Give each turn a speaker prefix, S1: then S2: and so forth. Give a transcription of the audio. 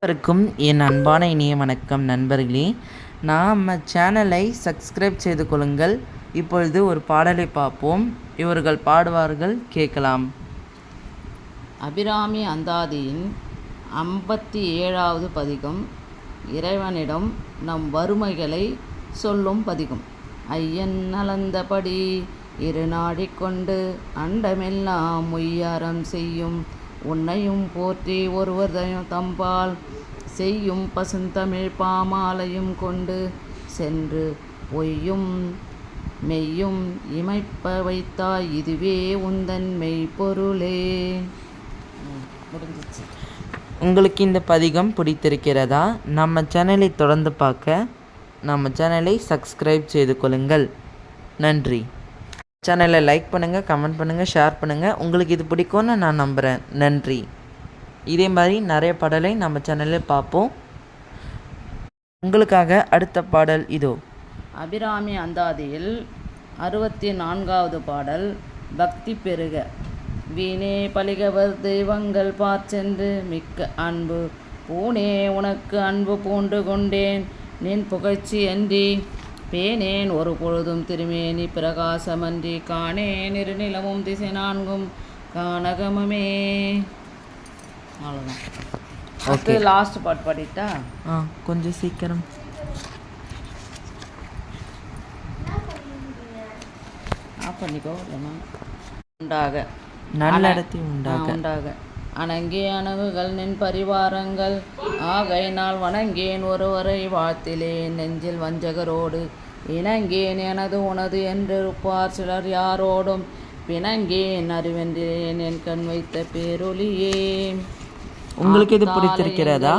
S1: அனைவருக்கும் என் அன்பான இனிய வணக்கம் நண்பர்களே. நம்ம சேனலை சப்ஸ்கிரைப் செய்து கொள்ளுங்கள். இப்பொழுது ஒரு பாடலை பார்ப்போம். இவர்கள் பாடுவார்கள், கேட்கலாம்.
S2: அபிராமி அந்தாதியின் 57வது பதிகம். இறைவனிடம் நம் வறுமைகளை சொல்லும் பதிகம். ஐயன் அளந்தபடி இரு நாடிக்கொண்டு அண்டமெல்லாம் உய்யாரம் செய்யும் உன்னையும் போற்றி ஒருவர் தம்பால் செய்யும் பசுந்தமிழ் பாமாலையும் கொண்டு சென்று பொய்யும் மெய்யும் இமைப்ப வைத்தாய் இதுவே உந்தன் மெய்ப்பொருளே. முடிஞ்சிச்சு.
S1: உங்களுக்கு இந்த பதிகம் பிடித்திருக்கிறதா? நம்ம சேனலை தொடர்ந்து பார்க்க நம்ம சேனலை சப்ஸ்கிரைப் செய்து கொள்ளுங்கள். நன்றி. சேனலை லைக் பண்ணுங்கள், கமெண்ட் பண்ணுங்கள், ஷேர் பண்ணுங்கள். உங்களுக்கு இது பிடிக்கும்னு நான் நம்புகிறேன். நன்றி. இதே மாதிரி நிறைய பாடலை நம்ம சேனலில் பார்ப்போம். உங்களுக்காக அடுத்த பாடல் இதோ.
S2: அபிராமி அந்தாதியில் 64வது பாடல். பக்தி பெருக. வீணே பலிகவர் தெய்வங்கள் பார்ச்சென்று மிக்க அன்பு பூனே உனக்கு அன்பு பூண்டு கொண்டேன் நின் புகழ்ச்சி அன்றி பேனேன் ஒரு பொழுதும் திருமேனி பிரகாசமன்றி காணேன் இரு நிலமும் திசை நான்கும் கானகமுமே. அவ்வளோதான். ஓகே, லாஸ்ட் பாட்டு பாடிட்டா?
S1: கொஞ்சம் சீக்கிரம்.
S2: ஆஃப் பண்ணிக்கோ. இல்லைன்னா உண்டாக
S1: நல்லடத்தி உண்டாக
S2: அணங்கே அணகுகள் நின் பரிவாரங்கள் ஆகையினால் வணங்கேன் ஒருவரை வாழ்த்திலேன் நெஞ்சில் வஞ்சகரோடு இணங்கேன் எனது உனது என்று இருப்பார் சிலர் யாரோடும் பிணங்கேன் அறிவென்றேன் என் கண் வைத்த பேரொலியே.
S1: உங்களுக்கு இது பிடித்திருக்கிறதா?